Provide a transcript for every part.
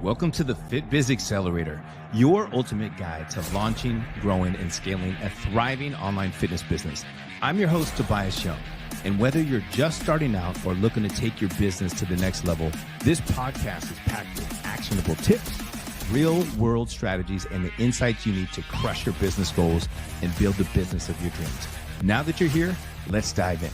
Welcome to the FitBiz Accelerator, your ultimate guide to launching, growing, and scaling a thriving online fitness business. I'm your host, Tobias Young, and whether you're just starting out or looking to take your business to the next level, this podcast is packed with actionable tips, real-world strategies, and the insights you need to crush your business goals and build the business of your dreams. Now that you're here, let's dive in.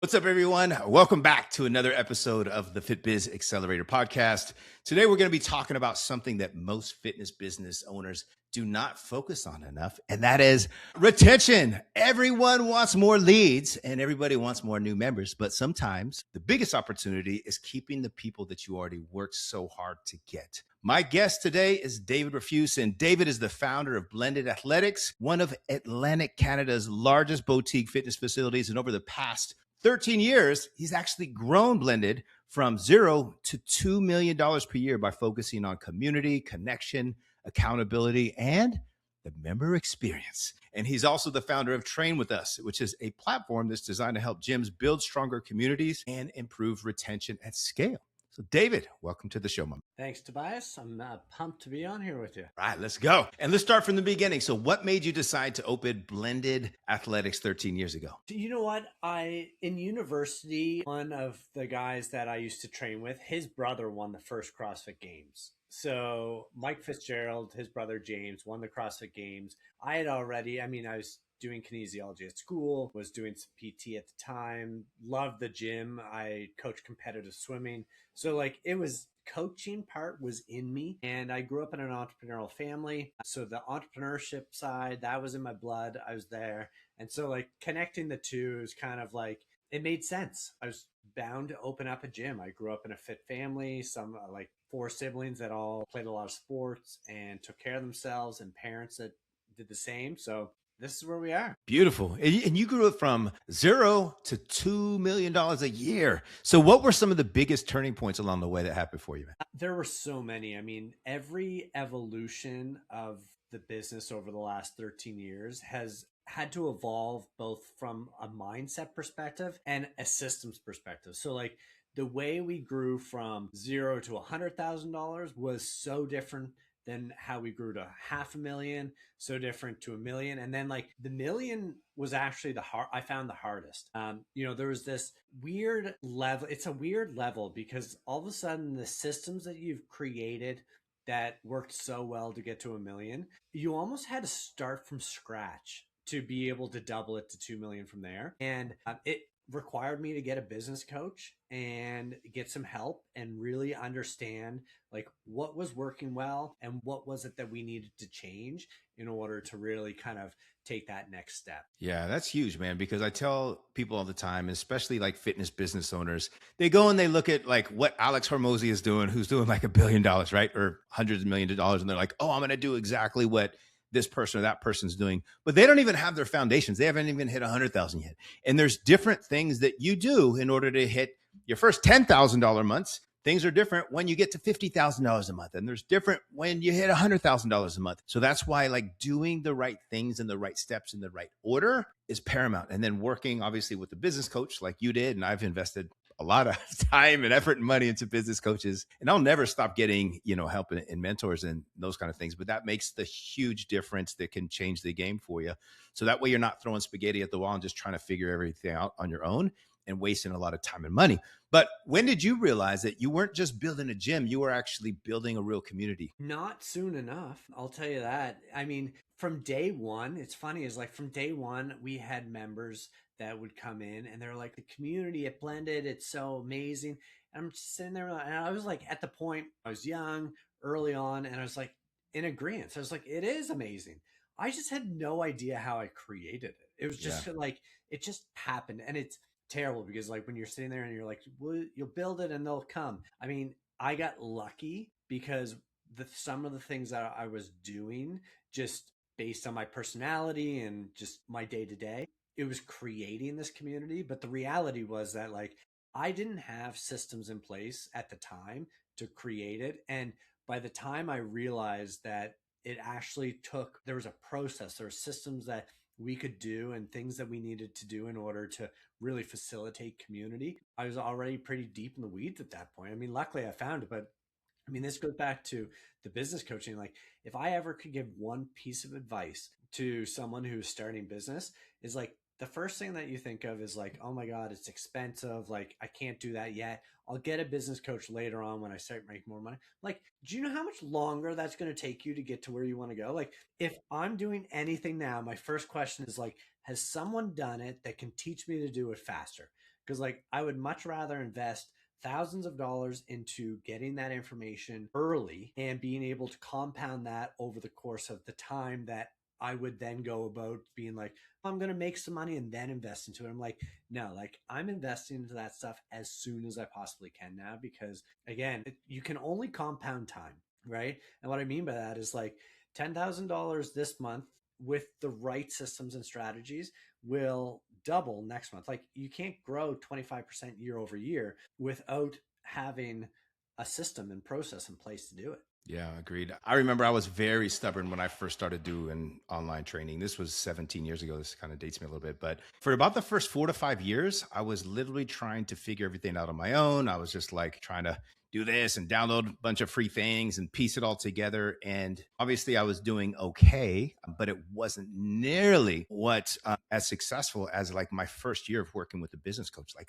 What's up, everyone? Welcome back to another episode of the FitBiz Accelerator Podcast. Today, we're going to be talking about something that most fitness business owners do not focus on enough, and that is retention. Everyone wants more leads and everybody wants more new members, but sometimes the biggest opportunity is keeping the people that you already worked so hard to get. My guest today is David Rafuse, and David is the founder of Blended Athletics, one of Atlantic Canada's largest boutique fitness facilities, and over the past 13 years, he's actually grown Blended from $0 to $2 million per year by focusing on community, connection, accountability, and the member experience. And he's also the founder of Train With Us, which is a platform that's designed to help gyms build stronger communities and improve retention at scale. So David, welcome to the show, Mom. Thanks, Tobias. I'm pumped to be on here with you. All right, let's go. And let's start from the beginning. So what made you decide to open Blended Athletics 13 years ago? You know what? In university, one of the guys that I used to train with, his brother won the first CrossFit Games. So Mike Fitzgerald, his brother James, won the CrossFit Games. I was doing kinesiology at school, was doing some PT at the time, loved the gym. I coached competitive swimming. So coaching part was in me, and I grew up in an entrepreneurial family. So the entrepreneurship side, that was in my blood. I was there. And so connecting the two is kind of it made sense. I was bound to open up a gym. I grew up in a fit family, some 4 siblings that all played a lot of sports and took care of themselves, and parents that did the same. So this is where we are. Beautiful. And you grew up from $0 to $2 million a year. So what were some of the biggest turning points along the way that happened for you, man? There were so many. Every evolution of the business over the last 13 years has had to evolve both from a mindset perspective and a systems perspective. So the way we grew from $0 to $100,000 was so different than how we grew to $500,000, so different to $1 million. And then the million was actually I found the hardest. There was this weird level. It's a weird level because all of a sudden the systems that you've created that worked so well to get to $1 million, you almost had to start from scratch to be able to double it to 2 million from there. And it required me to get a business coach and get some help and really understand what was working well and what was it that we needed to change in order to really kind of take that next step. Yeah, that's huge, man, because I tell people all the time, especially fitness business owners, they go and they look at what Alex Hormozi is doing, who's doing $1 billion, right? Or hundreds of millions of dollars. And they're like, oh, I'm going to do exactly what this person or that person's doing, but they don't even have their foundations. They haven't even hit 100,000 yet. And there's different things that you do in order to hit your first $10,000 months. Things are different when you get to $50,000 a month, and there's different when you hit $100,000 a month. So that's why doing the right things and the right steps in the right order is paramount. And then working obviously with the business coach like you did, and I've invested a lot of time and effort and money into business coaches, and I'll never stop getting, help and mentors and those kind of things. But that makes the huge difference that can change the game for you. So that way you're not throwing spaghetti at the wall and just trying to figure everything out on your own and wasting a lot of time and money. But when did you realize that you weren't just building a gym, you were actually building a real community? Not soon enough. I'll tell you that. From day one, it's funny is from day one, we had members that would come in and they're like, the community at Blended, it's so amazing. And I'm just sitting there and I was at the point, I was young early on, and I was in agreement. So I was it is amazing. I just had no idea how I created it. It was just it just happened. And it's terrible because when you're sitting there and you're well, you'll build it and they'll come. I got lucky because some of the things that I was doing just based on my personality and just my day to day, it was creating this community. But the reality was that I didn't have systems in place at the time to create it. And by the time I realized that it actually there was a process, there were systems that we could do and things that we needed to do in order to really facilitate community. I was already pretty deep in the weeds at that point. I mean, luckily I found it, but I mean, this goes back to the business coaching. Like, if I ever could give one piece of advice to someone who's starting business, is like, the first thing that you think of is like, oh my God, it's expensive. Like, I can't do that yet. I'll get a business coach later on when I start making more money. Like, do you know how much longer that's going to take you to get to where you want to go? Like, if I'm doing anything now, my first question is like, has someone done it that can teach me to do it faster? Because like, I would much rather invest thousands of dollars into getting that information early and being able to compound that over the course of the time that I would then go about being like, I'm going to make some money and then invest into it. I'm like, no, like I'm investing into that stuff as soon as I possibly can now, because again, you can only compound time, right? And what I mean by that is like $10,000 this month with the right systems and strategies will double next month. Like, you can't grow 25% year over year without having a system and process in place to do it. Yeah, agreed. I remember I was very stubborn when I first started doing online training. This was 17 years ago. This kind of dates me a little bit. But for about the first 4 to 5 years, I was literally trying to figure everything out on my own. I was just like trying to do this and download a bunch of free things and piece it all together. And obviously I was doing okay, but it wasn't nearly what as successful as like my first year of working with a business coach. Like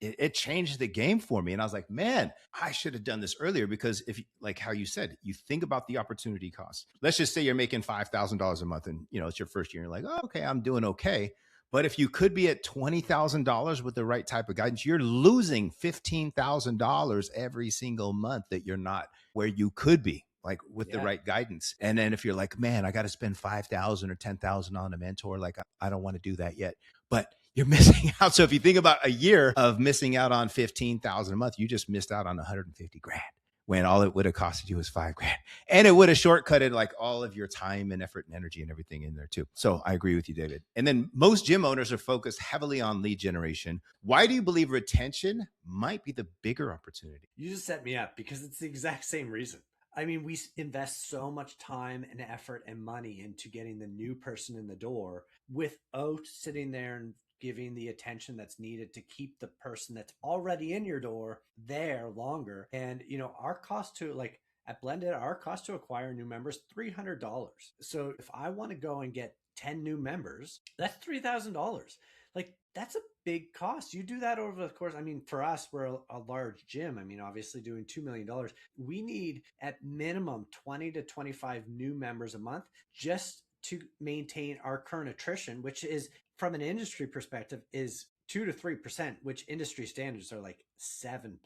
it changed the game for me. And I was like, man, I should have done this earlier, because if like how you said, you think about the opportunity cost. Let's just say you're making $5,000 a month and it's your first year. And you're like, oh, okay, I'm doing okay. But if you could be at $20,000 with the right type of guidance, you're losing $15,000 every single month that you're not where you could be, like with the right guidance. And then if you're like, man, I got to spend 5,000 or 10,000 on a mentor, like I don't want to do that yet, but you're missing out. So if you think about a year of missing out on 15,000 a month, you just missed out on 150 grand. When all it would have costed you was $5 grand. And it would have shortcutted like all of your time and effort and energy and everything in there too. So I agree with you, David. And then most gym owners are focused heavily on lead generation. Why do you believe retention might be the bigger opportunity? You just set me up, because it's the exact same reason. I mean, we invest so much time and effort and money into getting the new person in the door without sitting there and giving the attention that's needed to keep the person that's already in your door there longer. And, our cost to like at Blended, our cost to acquire new members, $300. So if I want to go and get 10 new members, that's $3,000. Like, that's a big cost. You do that over the course. I mean, for us, we're a large gym. I mean, obviously doing $2 million, we need at minimum 20 to 25 new members a month just to maintain our current attrition, which is, from an industry perspective, is 2 to 3%, which industry standards are like 7+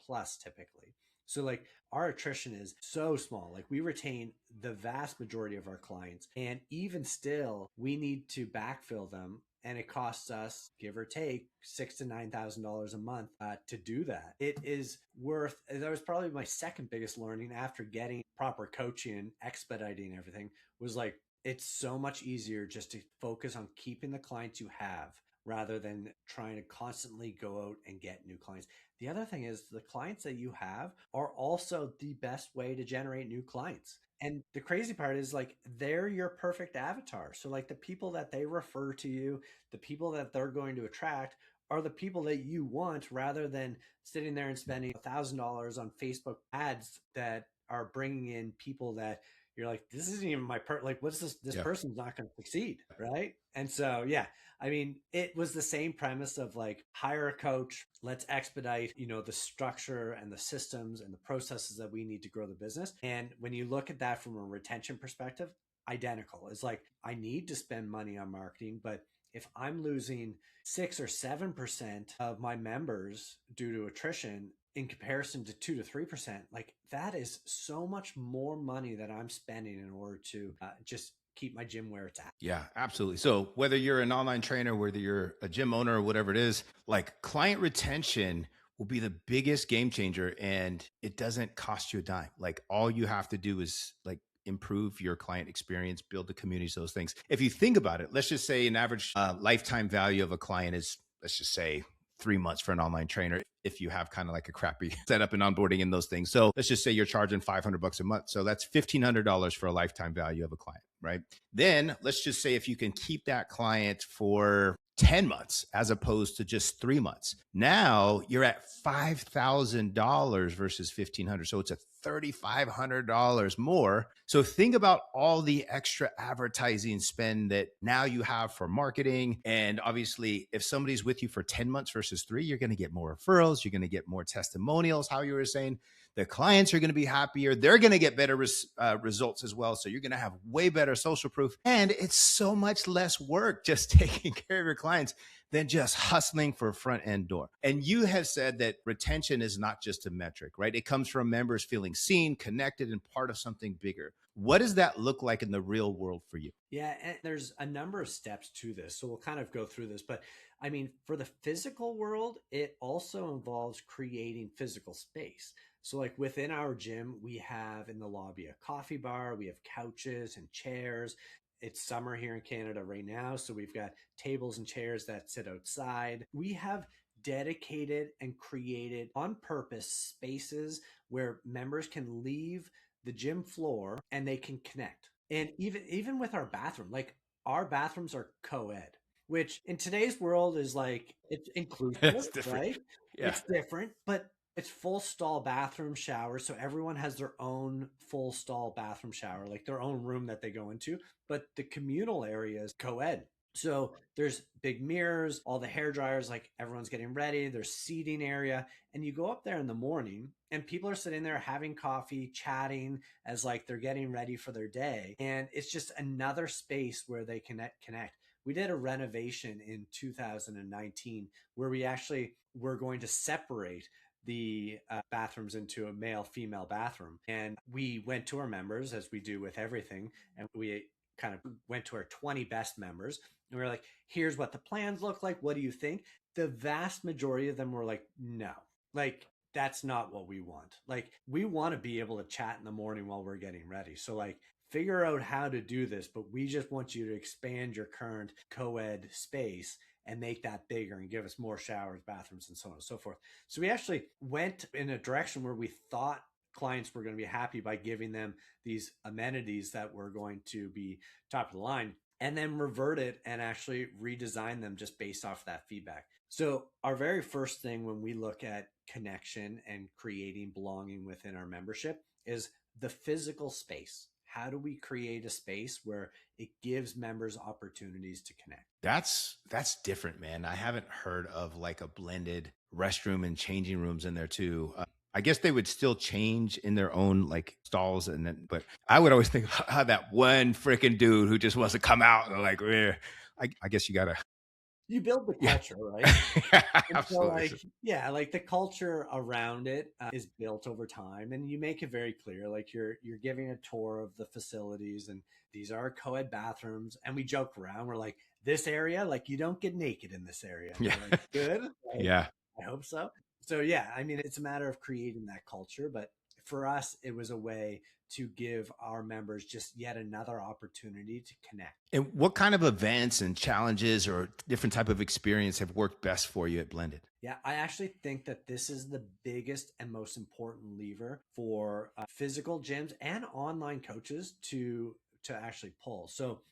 typically. So like our attrition is so small. Like, we retain the vast majority of our clients, and even still we need to backfill them. And it costs us, give or take, $6,000 to $9,000 a month to do that. It is worth. That was probably my second biggest learning after getting proper coaching and expediting everything. Was like, it's so much easier just to focus on keeping the clients you have rather than trying to constantly go out and get new clients. The other thing is, the clients that you have are also the best way to generate new clients. And the crazy part is, like, they're your perfect avatar. So like the people that they refer to you, the people that they're going to attract are the people that you want, rather than sitting there and spending $1,000 on Facebook ads that are bringing in people that you're like, this isn't even my like, what's this? This person's not going to succeed. Right. And so, yeah, I mean, it was the same premise of like, hire a coach, let's expedite, the structure and the systems and the processes that we need to grow the business. And when you look at that from a retention perspective, identical. It's like, I need to spend money on marketing, but if I'm losing 6 or 7% of my members due to attrition, in comparison to 2 to 3%, like, that is so much more money that I'm spending in order to just keep my gym where it's at. Yeah, absolutely. So whether you're an online trainer, whether you're a gym owner or whatever it is, like, client retention will be the biggest game changer, and it doesn't cost you a dime. Like, all you have to do is like improve your client experience, build the communities, those things. If you think about it, let's just say an average lifetime value of a client is, let's just say, 3 months for an online trainer, if you have kind of like a crappy setup and onboarding and those things. So let's just say you're charging $500 a month. So that's $1,500 for a lifetime value of a client, right? Then let's just say if you can keep that client for 10 months as opposed to just 3 months. Now you're at $5,000 versus 1,500. So it's a $3,500 more. So think about all the extra advertising spend that now you have for marketing. And obviously, if somebody's with you for 10 months versus 3, you're going to get more referrals. You're going to get more testimonials, how you were saying. The clients are going to be happier. They're going to get better results as well. So you're going to have way better social proof. And it's so much less work just taking care of your clients than just hustling for a front end door. And you have said that retention is not just a metric, right? It comes from members feeling seen, connected, and part of something bigger. What does that look like in the real world for you? Yeah, and there's a number of steps to this. So we'll kind of go through this. But I mean, for the physical world, it also involves creating physical space. So like within our gym, we have in the lobby a coffee bar, we have couches and chairs. It's summer here in Canada right now, so we've got tables and chairs that sit outside. We have dedicated and created on purpose spaces where members can leave the gym floor and they can connect. And even with our bathroom, like our bathrooms are co-ed, which in today's world is like it's inclusive, That's different. right? Yeah. It's different, but it's full stall bathroom shower. So everyone has their own full stall bathroom shower, like their own room that they go into. But the communal area is co-ed. So there's big mirrors, all the hair dryers, like everyone's getting ready. There's seating area. And you go up there in the morning and people are sitting there having coffee, chatting as like they're getting ready for their day. And it's just another space where they connect. We did a renovation in 2019 where we actually were going to separate the bathrooms into a male female bathroom. And we went to our members, as we do with everything, and we kind of went to our 20 best members and we were like, here's what the plans look like, what do you think? The vast majority of them were like, no, like that's not what we want. Like we want to be able to chat in the morning while we're getting ready. So like figure out how to do this, but we just want you to expand your current co-ed space and make that bigger and give us more showers, bathrooms, and so on and so forth. So we actually went in a direction where we thought clients were going to be happy by giving them these amenities that were going to be top of the line, and then revert it and actually redesign them just based off that feedback. So our very first thing when we look at connection and creating belonging within our membership is the physical space. How do we create a space where it gives members opportunities to connect? That's different, man. I haven't heard of like a blended restroom and changing rooms in there too. I guess they would still change in their own like stalls, and then, but I would always think about how that one freaking dude who just wants to come out and like, I guess you gotta, You build the yeah, culture, right? And so absolutely. like, yeah, like the culture around it is built over time, and you make it very clear. Like you're giving a tour of the facilities, and these are co-ed bathrooms. And we joke around. We're like, this area, like you don't get naked in this area. And Yeah, we're like, good. Like, yeah. I hope so. So yeah, I mean, it's a matter of creating that culture. But for us, it was a way to give our members just yet another opportunity to connect. And what kind of events and challenges or different type of experience have worked best for you at Blended? Yeah, I actually think that this is the biggest and most important lever for physical gyms and online coaches to actually pull. So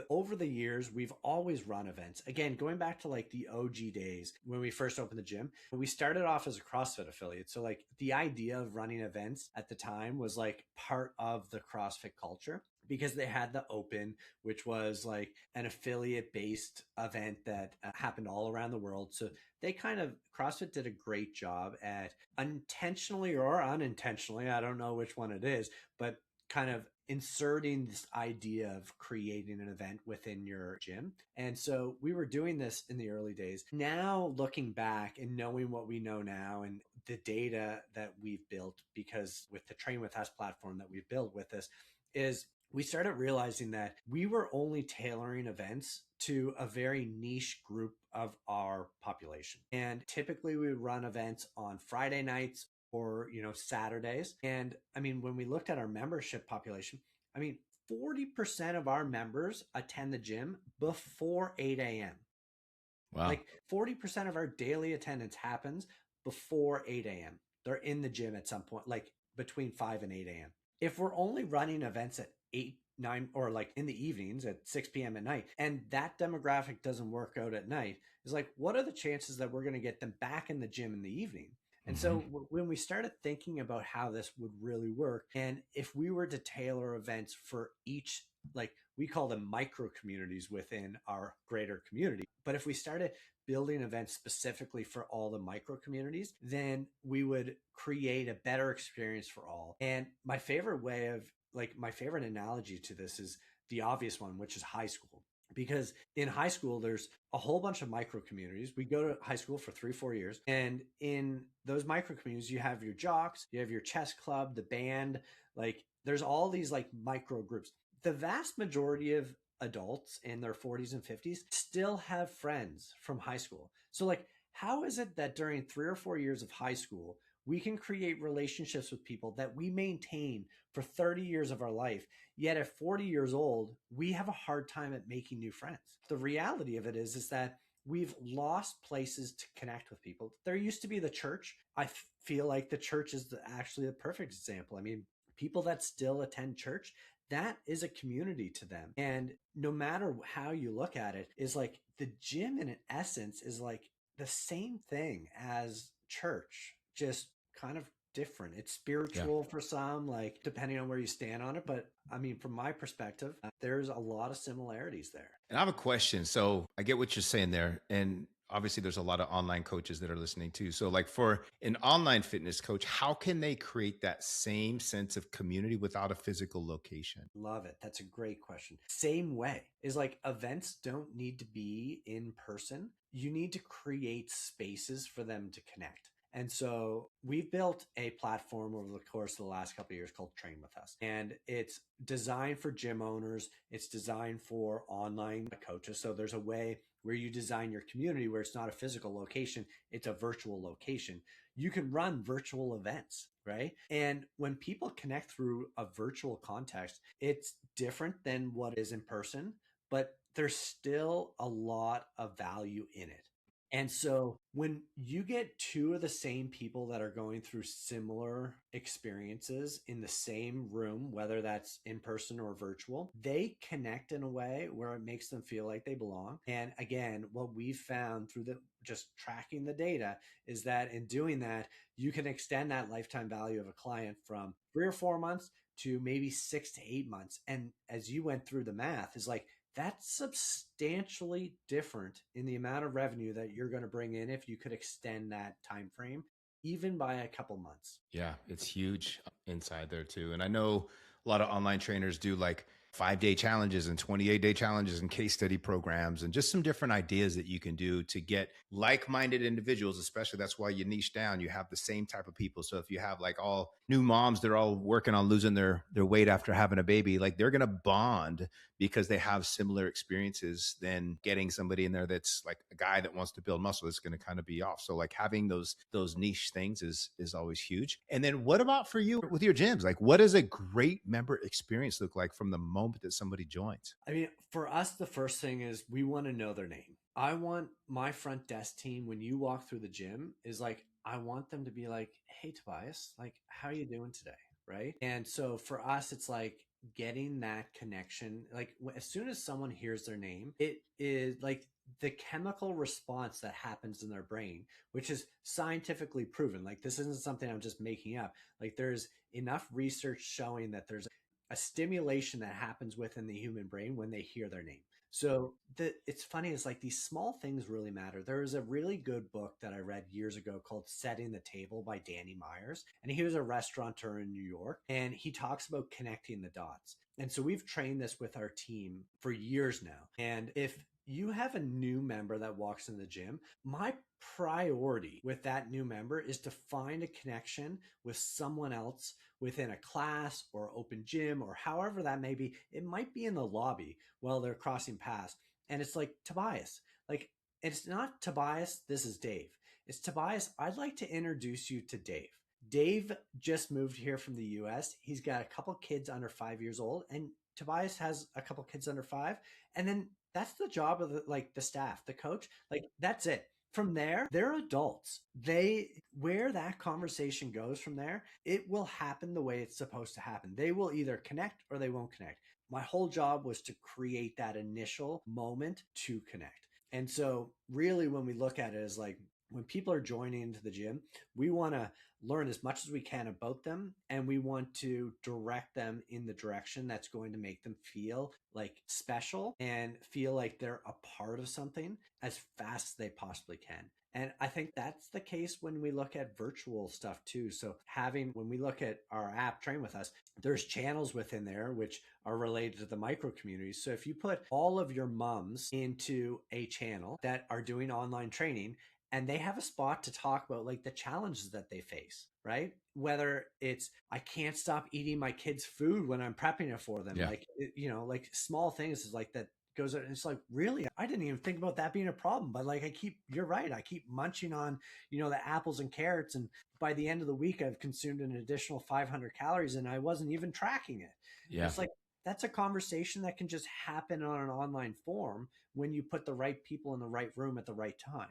over the years, we've always run events. Again, going back to like the OG days when we first opened the gym, we started off as a CrossFit affiliate. So like the idea of running events at the time was like part of the CrossFit culture, because they had the Open, which was like an affiliate based event that happened all around the world. So CrossFit did a great job at intentionally or unintentionally, I don't know which one it is, but kind of inserting this idea of creating an event within your gym. And so we were doing this in the early days. Now looking back and knowing what we know now and the data that we've built, because with the Train With Us platform that we've built with this, is we started realizing that we were only tailoring events to a very niche group of our population. And typically we would run events on Friday nights or, Saturdays. And I mean, when we looked at our membership population, I mean, 40% of our members attend the gym before 8 a.m. Wow. Like 40% of our daily attendance happens before 8 a.m. They're in the gym at some point, like between 5 and 8 a.m. If we're only running events at 8 9 or like in the evenings at 6 p.m. at night, and that demographic doesn't work out at night, is like, what are the chances that we're going to get them back in the gym in the evening? And Mm-hmm. so when we started thinking about how this would really work, and if we were to tailor events for each, like we call them micro communities within our greater community, but if we started building events specifically for all the micro communities, then we would create a better experience for all. And my favorite way of, like, my favorite analogy to this is the obvious one, which is high school. Because in high school, there's a whole bunch of micro communities. We go to high school for 3-4 years. And in those micro communities, you have your jocks, you have your chess club, the band, like there's all these like micro groups. The vast majority of adults in their 40s and 50s still have friends from high school. So like, how is it that during 3 or 4 years of high school, we can create relationships with people that we maintain for 30 years of our life? Yet at 40 years old, we have a hard time at making new friends. The reality of it is that we've lost places to connect with people. There used to be the church. I feel like the church is actually the perfect example. I mean, people that still attend church, that is a community to them. And no matter how you look at it, is like the gym in essence is like the same thing as church, just kind of different. It's Yeah. spiritual for some, like depending on where you stand on it. But I mean, from my perspective, there's a lot of similarities there. And I have a question. So I get what you're saying there. And obviously, there's a lot of online coaches that are listening too. So, like for an online fitness coach, how can they create that same sense of community without a physical location? Love it. That's a great question. Same way is like events don't need to be in person. You need to create spaces for them to connect. And so we've built a platform over the course of the last couple of years called Train With Us. And it's designed for gym owners. It's designed for online coaches. So there's a way where you design your community where it's not a physical location, it's a virtual location. You can run virtual events, right? And when people connect through a virtual context, it's different than what is in person, but there's still a lot of value in it. And so when you get two of the same people that are going through similar experiences in the same room, whether that's in person or virtual, they connect in a way where it makes them feel like they belong. And again, what we've found through the just tracking the data is that in doing that, you can extend that lifetime value of a client from 3 or 4 months to maybe 6 to 8 months. And as you went through the math, is like, that's substantially different in the amount of revenue that you're going to bring in if you could extend that time frame even by a couple months. Yeah, it's huge inside there too. And I know a lot of online trainers do like 5-day challenges and 28-day challenges and case study programs and just some different ideas that you can do to get like-minded individuals, especially that's why you niche down. You have the same type of people. So if you have like all new moms, they're all working on losing their weight after having a baby, like they're going to bond because they have similar experiences than getting somebody in there that's like a guy that wants to build muscle is going to kind of be off. So like having those niche things is always huge. And then what about for you with your gyms? Like what does a great member experience look like from the moment that somebody joins? I mean, for us, the first thing is we want to know their name. I want my front desk team, when you walk through the gym, is like, I want them to be like, hey, Tobias, like, how are you doing today? Right. And so for us, it's like getting that connection. Like as soon as someone hears their name, it is like the chemical response that happens in their brain, which is scientifically proven. Like this isn't something I'm just making up. Like there's enough research showing that there's a stimulation that happens within the human brain when they hear their name. So it's funny, it's like these small things really matter. There was a really good book that I read years ago called Setting the Table by Danny Myers. And he was a restaurateur in New York. And he talks about connecting the dots. And so we've trained this with our team for years now. And if you have a new member that walks in the gym, my priority with that new member is to find a connection with someone else within a class or open gym or however that may be. It might be in the lobby while they're crossing paths. And it's like, Tobias, like, it's not Tobias, this is Dave. It's Tobias, I'd like to introduce you to Dave. Dave just moved here from the US. He's got a couple kids under 5 years old, and Tobias has a couple kids under 5. And then that's the job of the staff, the coach. Like that's it. From there, they're adults. Where that conversation goes from there, it will happen the way it's supposed to happen. They will either connect or they won't connect. my whole job was to create that initial moment to connect. And so really when we look at it as like, when people are joining into the gym, we want to learn as much as we can about them, and we want to direct them in the direction that's going to make them feel like special and feel like they're a part of something as fast as they possibly can. And I think that's the case when we look at virtual stuff too. So when we look at our app Train With Us, there's channels within there which are related to the micro communities. So if you put all of your moms into a channel that are doing online training, and they have a spot to talk about like the challenges that they face, right? Whether it's, I can't stop eating my kids' food when I'm prepping it for them. Yeah. Like, like small things is like that goes out. And it's like, really, I didn't even think about that being a problem, but like, you're right. I keep munching on, the apples and carrots. And by the end of the week, I've consumed an additional 500 calories and I wasn't even tracking it. Yeah. It's like, that's a conversation that can just happen on an online form when you put the right people in the right room at the right time.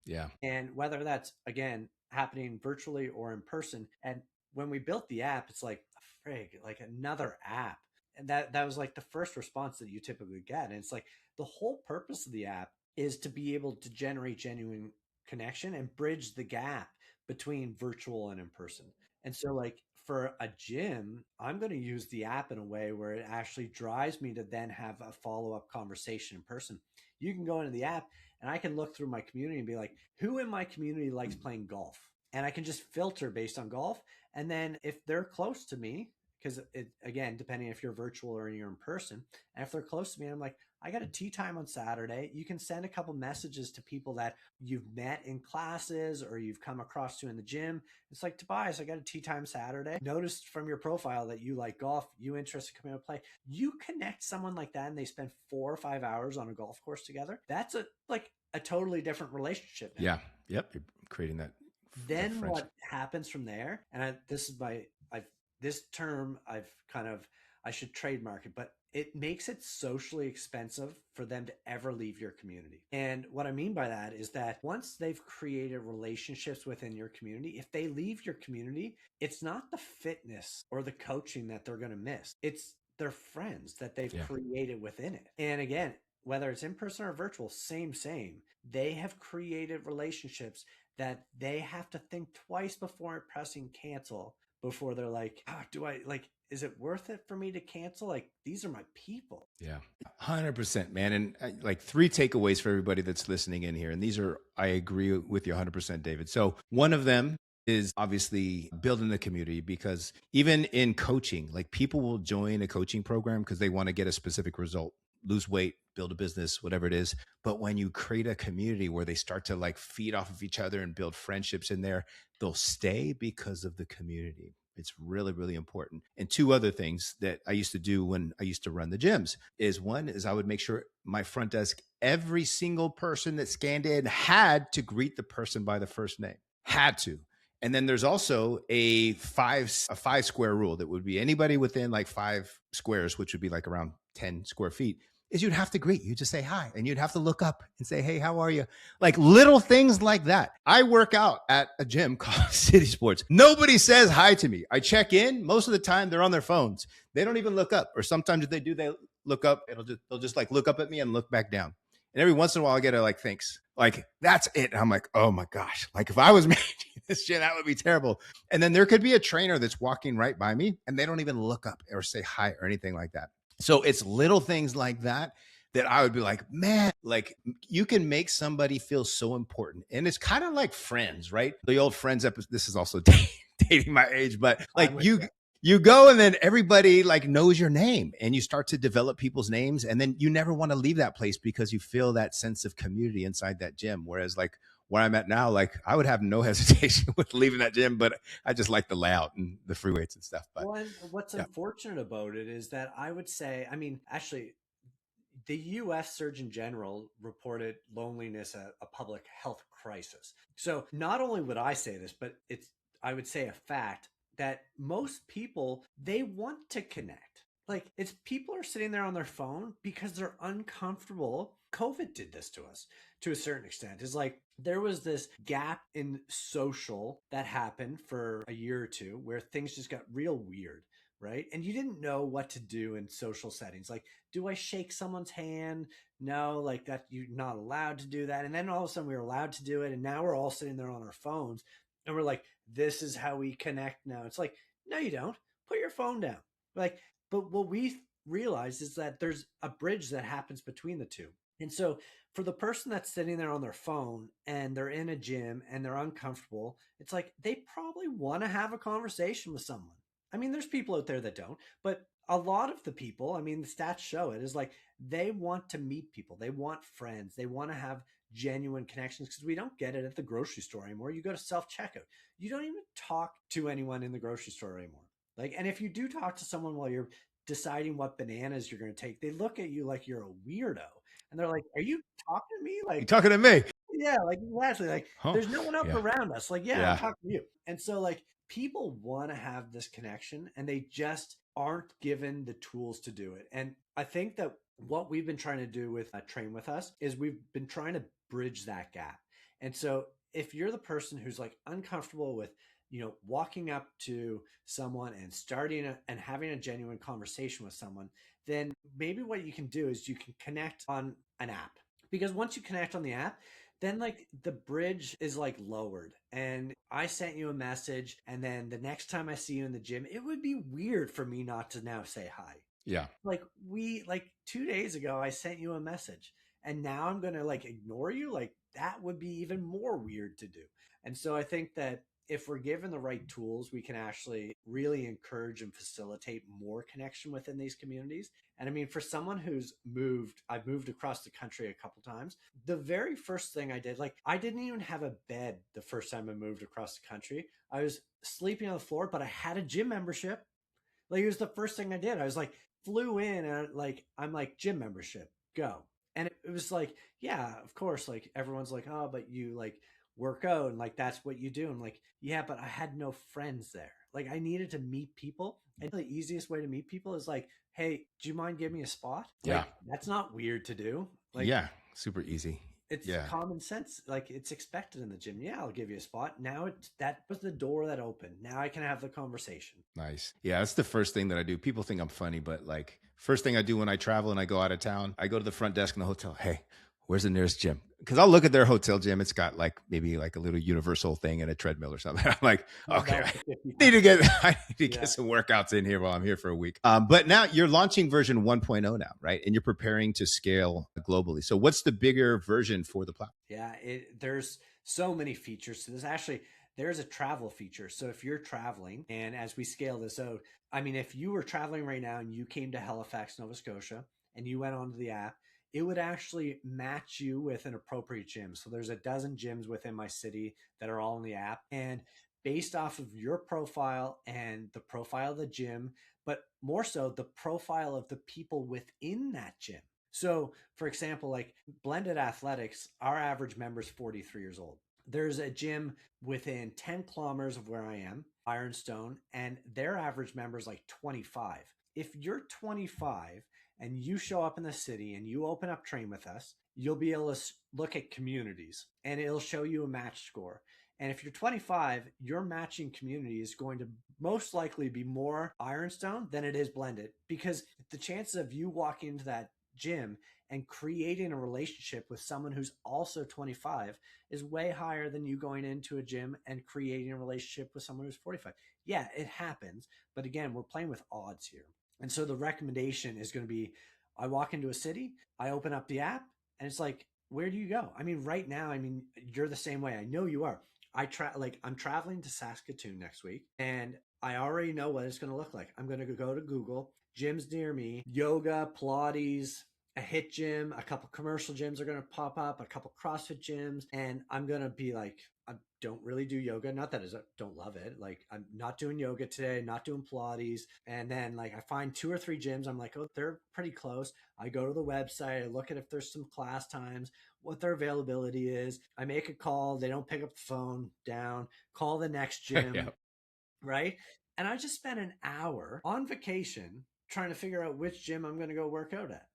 Yeah. And whether that's, again, happening virtually or in person. And when we built the app, it's like, frig, like another app. And that was like the first response that you typically get. And it's like the whole purpose of the app is to be able to generate genuine connection and bridge the gap between virtual and in person. And so like for a gym, I'm going to use the app in a way where it actually drives me to then have a follow-up conversation in person. You can go into the app and I can look through my community and be like, who in my community likes playing golf? And I can just filter based on golf. And then if they're close to me, because again, depending if you're virtual or you're in person, and if they're close to me, I'm like, I got a tea time on Saturday. You can send a couple messages to people that you've met in classes or you've come across to in the gym. It's like, Tobias, I got a tea time Saturday. Noticed from your profile that you like golf. You interested in coming out to play. You connect someone like that and they spend 4 or 5 hours on a golf course together. That's a totally different relationship now. Yeah. Yep. You're creating that. Then what happens from there, and this term I should trademark it, but it makes it socially expensive for them to ever leave your community. And what I mean by that is that once they've created relationships within your community, if they leave your community, it's not the fitness or the coaching that they're going to miss. It's their friends that they've created within it. And again, whether it's in person or virtual, same. They have created relationships that they have to think twice before pressing cancel, before they're like, is it worth it for me to cancel? Like, these are my people. Yeah, 100%, man. And like 3 takeaways for everybody that's listening in here. And these are, I agree with you 100%, David. So one of them is obviously building the community, because even in coaching, like people will join a coaching program because they want to get a specific result, lose weight, build a business, whatever it is. But when you create a community where they start to like feed off of each other and build friendships in there, they'll stay because of the community. It's really, really important. And 2 other things that I used to do when I used to run the gyms is, one is I would make sure my front desk, every single person that scanned in had to greet the person by the first name, had to. And then there's also a 5 square rule that would be anybody within like 5 squares, which would be like around 10 square feet, is you'd have to greet. You just say hi, and you'd have to look up and say, hey, how are you? Like little things like that. I work out at a gym called City Sports. Nobody says hi to me. I check in. Most of the time they're on their phones. They don't even look up. Or sometimes if they do, they look up. They'll just like look up at me and look back down. And every once in a while I get a like, thanks. Like, that's it. And I'm like, oh my gosh. Like if I was managing this shit, that would be terrible. And then there could be a trainer that's walking right by me and they don't even look up or say hi or anything like that. So it's little things like that I would be like, man, like you can make somebody feel so important. And it's kind of like Friends, right? The old Friends episode. This is also dating my age, but like you go and then everybody like knows your name and you start to develop people's names. And then you never want to leave that place because you feel that sense of community inside that gym. Whereas like where I'm at now, like I would have no hesitation with leaving that gym, but I just like the layout and the free weights and stuff. But what's unfortunate about it is that I would say, I mean, actually, the U.S. Surgeon General reported loneliness a public health crisis. So not only would I say this, but I would say a fact that most people, they want to connect. Like it's people are sitting there on their phone because they're uncomfortable. COVID did this to us to a certain extent. It's like there was this gap in social that happened for a year or two where things just got real weird. right? And you didn't know what to do in social settings. Like, do I shake someone's hand? No, like that, you're not allowed to do that. And then all of a sudden we were allowed to do it. And now we're all sitting there on our phones and we're like, this is how we connect now. It's like, no, you don't. Put your phone down. Like, but what we realized is that there's a bridge that happens between the two. And so for the person that's sitting there on their phone and they're in a gym and they're uncomfortable, it's like they probably want to have a conversation with someone. I mean, there's people out there that don't, but a lot of the people, I mean, the stats show it, is like they want to meet people, they want friends, they want to have genuine connections, because we don't get it at the grocery store anymore. You go to self checkout, you don't even talk to anyone in the grocery store anymore. Like, and if you do talk to someone while you're deciding what bananas you're going to take, they look at you like you're a weirdo, and they're like, "Are you talking to me?" You Like, talking to me? yeah, like exactly. Like, Huh? there's no one else Yeah. around us. Like, yeah, I'm Yeah. talking to you. And so, like, people want to have this connection and they just aren't given the tools to do it. And I think that what we've been trying to do with Train With Us is we've been trying to bridge that gap. And so, if you're the person who's like uncomfortable with, walking up to someone and and having a genuine conversation with someone, then maybe what you can do is you can connect on an app. Because once you connect on the app, then like the bridge is like lowered, and I sent you a message, and then the next time I see you in the gym, it would be weird for me not to now say hi. Yeah. Like 2 days ago I sent you a message, and now I'm going to like ignore you. Like, that would be even more weird to do. And so I think that if we're given the right tools, we can actually really encourage and facilitate more connection within these communities. And I mean, for someone I've moved across the country a couple times. The very first thing I did, like, I didn't even have a bed the first time I moved across the country. I was sleeping on the floor, but I had a gym membership. Like, it was the first thing I did. I was like, flew in, and like, I'm like, gym membership, go. And it was like, yeah, of course. Like, everyone's like, oh, but you like work out and like that's what you do. I'm like, yeah, but I had no friends there. Like, I needed to meet people. And the easiest way to meet people is like, hey, do you mind giving me a spot? Yeah. Like, that's not weird to do. Like, Yeah. Super easy. it's Yeah. common sense. Like, it's expected in the gym. Yeah, I'll give you a spot. Now that was the door that opened. Now I can have the conversation. Nice. Yeah, that's the first thing that I do. People think I'm funny, but like first thing I do when I travel and I go out of town, I go to the front desk in the hotel. Hey, where's the nearest gym? Because I'll look at their hotel gym. It's got like maybe like a little universal thing and a treadmill or something. I'm like, okay, I need to get some workouts in here while I'm here for a week. But now you're launching version 1.0 now, right? And you're preparing to scale globally. So what's the bigger version for the platform? Yeah, there's so many features to this. Actually, there's a travel feature. So if you're traveling, and as we scale this out, I mean, if you were traveling right now and you came to Halifax, Nova Scotia, and you went onto the app, it would actually match you with an appropriate gym. So there's a dozen gyms within my city that are all in the app. And based off of your profile and the profile of the gym, but more so the profile of the people within that gym. So, for example, like Blended Athletics, our average member is 43 years old. There's a gym within 10 kilometers of where I am, Ironstone, and their average member is like 25. If you're 25 and you show up in the city and you open up Train With Us, you'll be able to look at communities and it'll show you a match score. And if you're 25, your matching community is going to most likely be more Ironstone than it is Blended, because the chances of you walking into that gym and creating a relationship with someone who's also 25 is way higher than you going into a gym and creating a relationship with someone who's 45. Yeah, it happens. But again, we're playing with odds here. And so the recommendation is going to be, I walk into a city, I open up the app, and it's like, where do you go? I mean, right now, I mean, you're the same way. I know you are. I'm traveling to Saskatoon next week, and I already know what it's going to look like. I'm going to go to Google, gyms near me, yoga, Pilates, a HIIT gym, a couple commercial gyms are going to pop up, a couple CrossFit gyms, and I'm going to be like, I don't really do yoga. Not that I don't love it. Like, I'm not doing yoga today, not doing Pilates. And then like I find 2 or 3 gyms. I'm like, oh, they're pretty close. I go to the website, I look at if there's some class times, what their availability is. I make a call. They don't pick up the phone, down, call the next gym, Yeah. right? And I just spent an hour on vacation trying to figure out which gym I'm going to go work out at.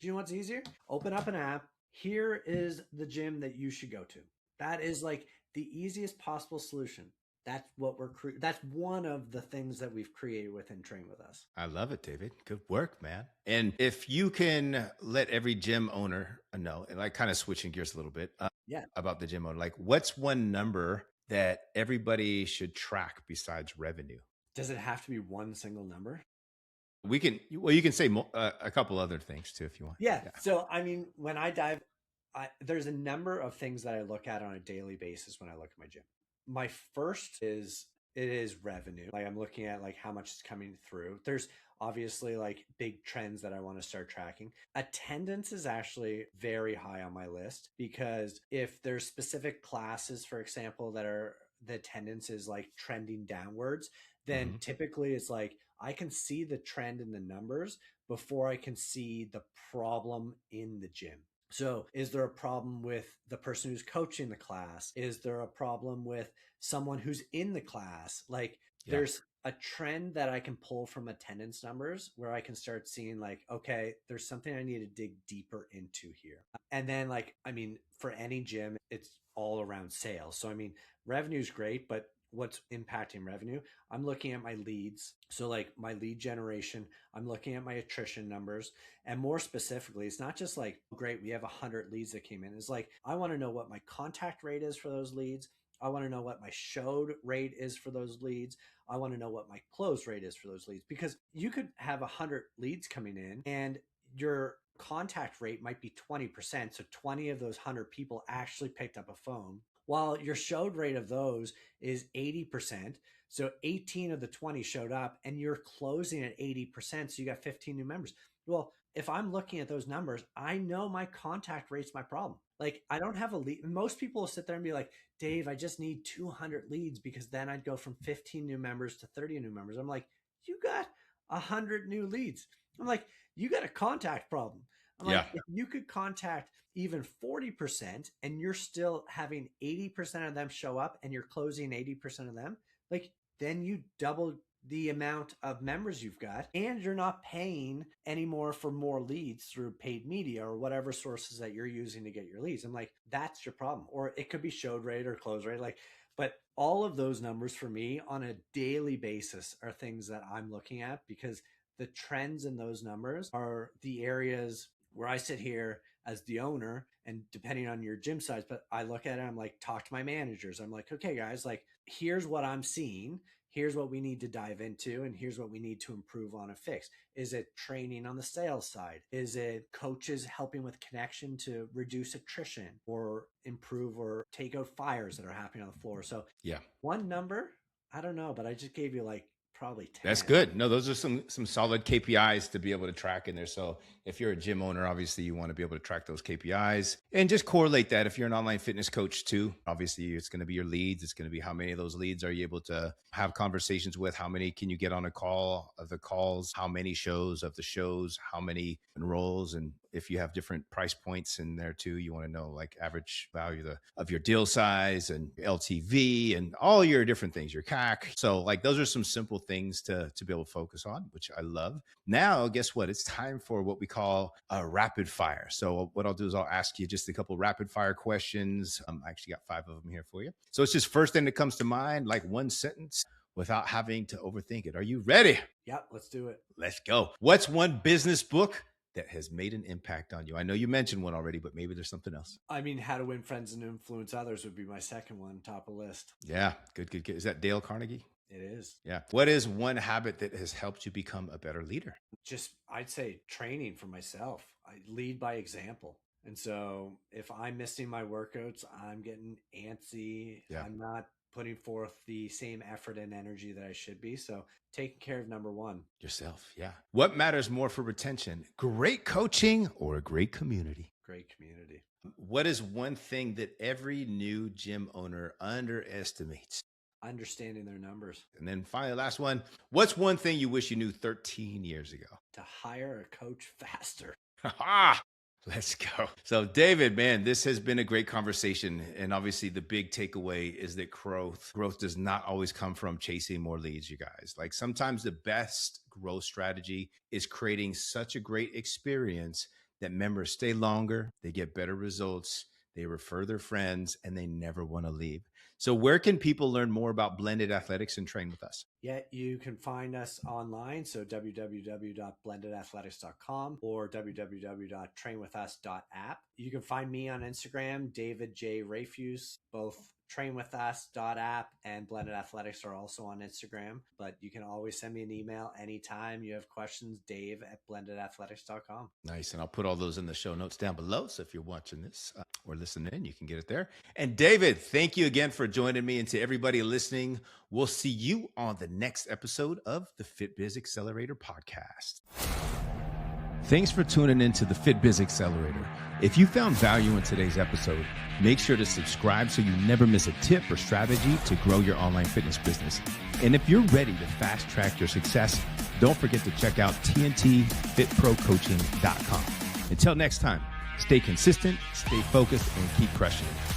Do you know what's easier? Open up an app. Here is the gym that you should go to. That is like the easiest possible solution. That's what that's one of the things that we've created within Train With Us. I love it, David. Good work, man. And if you can let every gym owner know, and like kind of switching gears a little bit Yeah. about the gym owner, like what's one number that everybody should track besides revenue? Does it have to be one single number? We can, well, you can say a couple other things too if you want. Yeah. So, I mean, when I dive, there's a number of things that I look at on a daily basis when I look at my gym. My first is it is revenue. Like I'm looking at like how much is coming through. There's obviously like big trends that I want to start tracking. Attendance is actually very high on my list because if there's specific classes, for example, that are the attendance is like trending downwards, then typically it's like I can see the trend in the numbers before I can see the problem in the gym. So is there a problem with the person who's coaching the class? Is there a problem with someone who's in the class? Like there's a trend that I can pull from attendance numbers where I can start seeing like, okay, there's something I need to dig deeper into here. And then like, I mean, for any gym, it's all around sales. So, I mean, revenue is great, but what's impacting revenue? I'm looking at my leads. So like my lead generation, I'm looking at my attrition numbers. And more specifically, it's not just like, great, we have 100 leads that came in. It's like, I want to know what my contact rate is for those leads. I want to know what my showed rate is for those leads. I want to know what my close rate is for those leads, because you could have 100 leads coming in and your contact rate might be 20%. So 20 of those 100 people actually picked up a phone, while your showed rate of those is 80%. So 18 of the 20 showed up and you're closing at 80%. So you got 15 new members. Well, if I'm looking at those numbers, I know my contact rate's my problem. Like I don't have a lead. Most people will sit there and be like, Dave, I just need 200 leads because then I'd go from 15 new members to 30 new members. I'm like, you got 100 new leads. I'm like, you got a contact problem. I'm like, if you could contact even 40% and you're still having 80% of them show up and you're closing 80% of them, like then you double the amount of members you've got and you're not paying anymore for more leads through paid media or whatever sources that you're using to get your leads. I'm like, that's your problem. Or it could be showed rate or close rate. Like, but all of those numbers for me on a daily basis are things that I'm looking at because the trends in those numbers are the areas where I sit here as the owner, and depending on your gym size, but I look at it, I'm like, talk to my managers. I'm like, okay, guys, like, here's what I'm seeing. Here's what we need to dive into, and here's what we need to improve on and fix. Is it training on the sales side? Is it coaches helping with connection to reduce attrition or improve or take out fires that are happening on the floor? So one number, I don't know, but I just gave you like probably 10. That's good. No, those are some solid KPIs to be able to track in there. So if you're a gym owner, obviously you want to be able to track those KPIs and just correlate that. If you're an online fitness coach too, obviously it's going to be your leads. It's going to be how many of those leads are you able to have conversations with? How many can you get on a call of the calls? How many shows of the shows? How many enrolls? And if you have different price points in there too, you want to know like average value of your deal size and LTV and all your different things, your CAC. So like those are some simple things to be able to focus on, which I love. Now, guess what? It's time for what we call a rapid fire. So what I'll do is I'll ask you just a couple rapid fire questions. I actually got 5 of them here for you. So it's just first thing that comes to mind, like one sentence without having to overthink it. Are you ready? Yep, let's do it. Let's go. What's one business book that has made an impact on you? I know you mentioned one already, but maybe there's something else. I mean, How to Win Friends and Influence Others would be my second one, top of list. Yeah, good. Is that Dale Carnegie? It is. Yeah. What is one habit that has helped you become a better leader? Just, I'd say training for myself. I lead by example. And so if I'm missing my workouts, I'm getting antsy. Yeah. I'm not putting forth the same effort and energy that I should be. So taking care of number one. Yourself. Yeah. What matters more for retention? Great coaching or a great community? Great community. What is one thing that every new gym owner underestimates? Understanding their numbers. And then finally, last one. What's one thing you wish you knew 13 years ago? To hire a coach faster. Let's go. So David, man, this has been a great conversation. And obviously the big takeaway is that growth does not always come from chasing more leads, you guys. Like sometimes the best growth strategy is creating such a great experience that members stay longer, they get better results, they refer their friends, and they never want to leave. So where can people learn more about blended athletics and train with us? Yeah, you can find us online. So www.blendedathletics.com or www.trainwithus.app. You can find me on Instagram, David J. Rafuse. Both trainwithus.app and Blended Athletics are also on Instagram. But you can always send me an email anytime you have questions, dave@blendedathletics.com. Nice. And I'll put all those in the show notes down below. So if you're watching this or listening in, you can get it there. And David, thank you again for joining me. And to everybody listening, we'll see you on the next episode of the FitBiz Accelerator Podcast. Thanks for tuning into the FitBiz Accelerator. If you found value in today's episode, make sure to subscribe so you never miss a tip or strategy to grow your online fitness business. And if you're ready to fast track your success, don't forget to check out tntfitprocoaching.com. Until next time, stay consistent, stay focused, and keep crushing it.